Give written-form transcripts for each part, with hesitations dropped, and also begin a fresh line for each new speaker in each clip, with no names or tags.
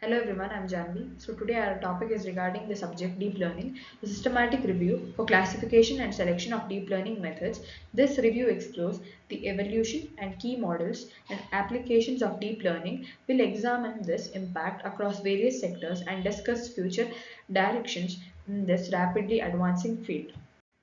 Hello everyone, I'm Janvi. So today our topic is regarding the subject deep learning, the systematic review for classification and selection of deep learning methods. This review explores the evolution and key models and applications of deep learning. Will examine this impact across various sectors and discuss future directions in this rapidly advancing field.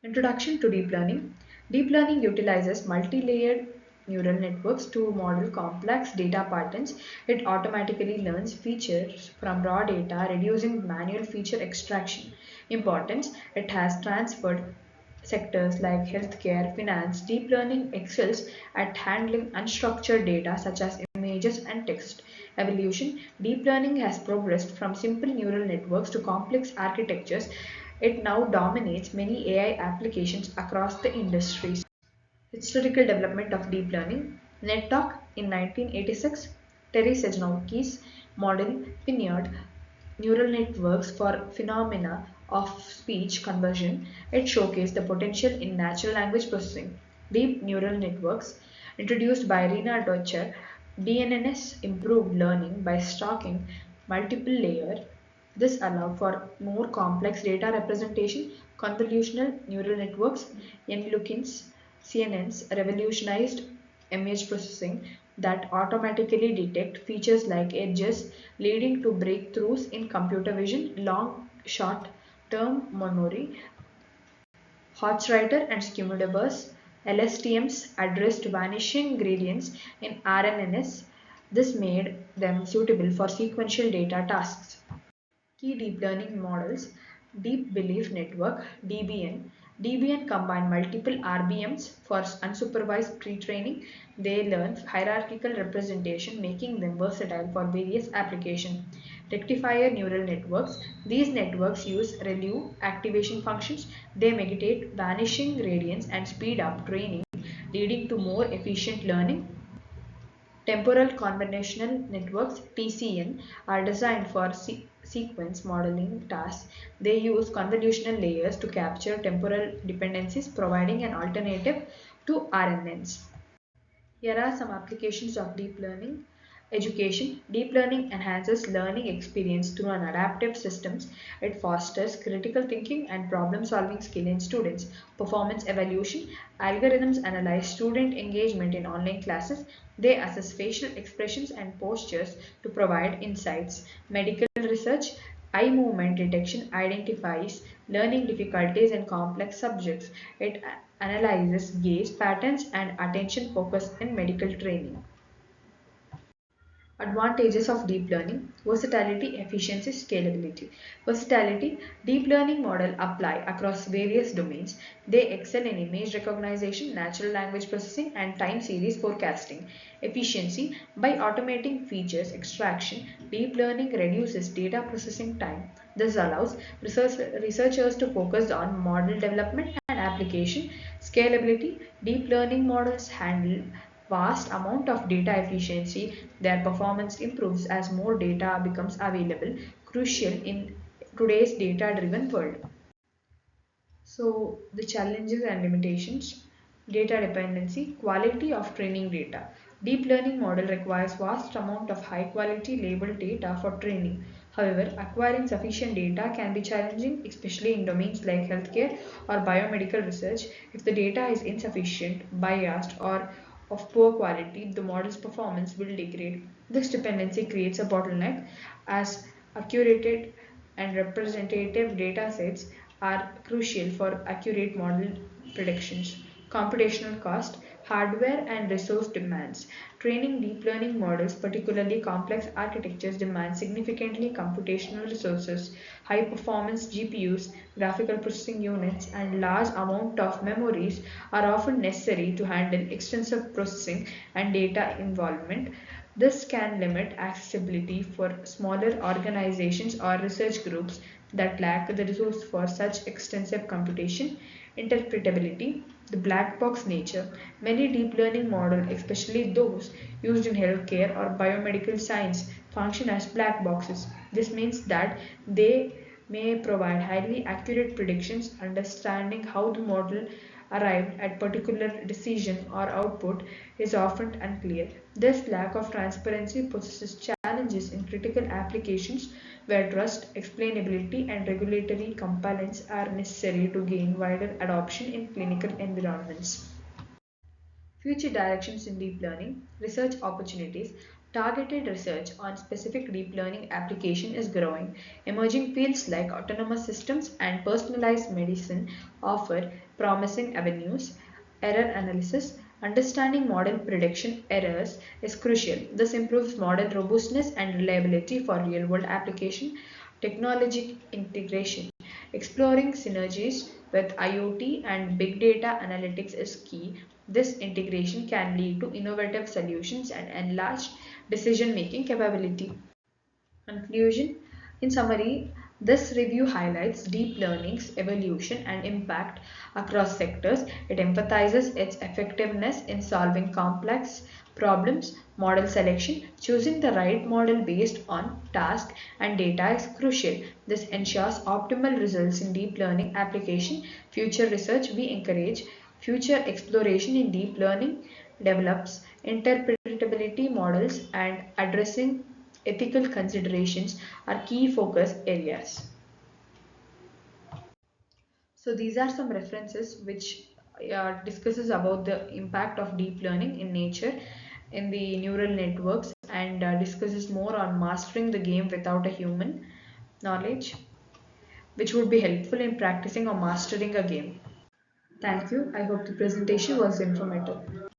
Introduction to deep learning. Deep learning utilizes multi-layered neural networks to model complex data patterns. It automatically learns features from raw data, reducing manual feature extraction. Importance: it has transferred sectors like healthcare, finance. Deep learning excels at handling unstructured data such as images and text. Evolution: deep learning has progressed from simple neural networks to complex architectures. It now dominates many AI applications across the industries. Historical development of deep learning. NetTalk in 1986, Terry Sejnowski's model pioneered neural networks for phenomena of speech conversion. It showcased the potential in natural language processing. Deep neural networks introduced by Rena Deutscher. DNNs improved learning by stacking multiple layers. This allowed for more complex data representation. Convolutional neural networks, NLUKINs, CNNs revolutionized image processing that automatically detect features like edges, leading to breakthroughs in computer vision. Long short term memory, Hotwriter and Cumulobus LSTMs addressed vanishing gradients in RNNs. This made them suitable for sequential data tasks. Key deep learning models. Deep Belief Network (DBN). DBN combine multiple RBMs for unsupervised pre-training. They learn hierarchical representation, making them versatile for various applications. Rectifier neural networks. These networks use ReLU activation functions. They mitigate vanishing gradients and speed up training, leading to more efficient learning. Temporal convolutional networks (TCN) are designed for sequence modeling tasks. They use convolutional layers to capture temporal dependencies, providing an alternative to RNNs. Here are some applications of deep learning. Education. Deep learning enhances learning experience through an adaptive systems. It fosters critical thinking and problem solving skill in students. Performance evaluation. Algorithms analyze student engagement in online classes. They assess facial expressions and postures to provide insights. Medical research. Eye movement detection identifies learning difficulties in complex subjects. It analyzes gaze patterns and attention focus in medical training. Advantages of deep learning: versatility, efficiency, scalability. Versatility: deep learning model apply across various domains. They excel in image recognition, natural language processing, and time series forecasting. Efficiency: by automating features extraction, deep learning reduces data processing time. This allows researchers to focus on model development and application. Scalability: deep learning models handle vast amount of data efficiency. Their performance improves as more data becomes available, crucial in today's data driven world. So the challenges and limitations: data dependency, quality of training data. Deep learning model requires vast amount of high quality labeled data for training. However, acquiring sufficient data can be challenging, especially in domains like healthcare or biomedical research. If the data is insufficient, biased, or of poor quality, the model's performance will degrade. This dependency creates a bottleneck as accurate and representative data sets are crucial for accurate model predictions. Computational cost, hardware and resource demands. Training deep learning models, particularly complex architectures, demand significantly computational resources. High performance GPUs, graphical processing units, and large amount of memories are often necessary to handle extensive processing and data involvement. This can limit accessibility for smaller organizations or research groups that lack the resource for such extensive computation. Interpretability, the black box nature. Many deep learning models, especially those used in healthcare or biomedical science, function as black boxes. This means that they may provide highly accurate predictions. Understanding how the model arrived at particular decision or output is often unclear. This lack of transparency poses challenges challenges in critical applications where trust, explainability, and regulatory compliance are necessary to gain wider adoption in clinical environments. Future directions in deep learning, research opportunities, targeted research on specific deep learning application is growing. Emerging fields like autonomous systems and personalized medicine offer promising avenues. Error analysis, understanding model prediction errors is crucial. This improves model robustness and reliability for real-world application. Technology integration. Exploring synergies with IoT and big data analytics is key. This integration can lead to innovative solutions and enlarged decision-making capability. Conclusion. In summary, this review highlights deep learning's evolution and impact across sectors. It emphasizes its effectiveness in solving complex problems. Model selection, choosing the right model based on task and data is crucial. This ensures optimal results in deep learning application. Future research, we encourage future exploration in deep learning, develops interpretability models, and addressing ethical considerations are key focus areas. So these are some references which discusses about the impact of deep learning in nature in the neural networks and discusses more on mastering the game without a human knowledge, which would be helpful in practicing or mastering a game. Thank you. I hope the presentation was informative.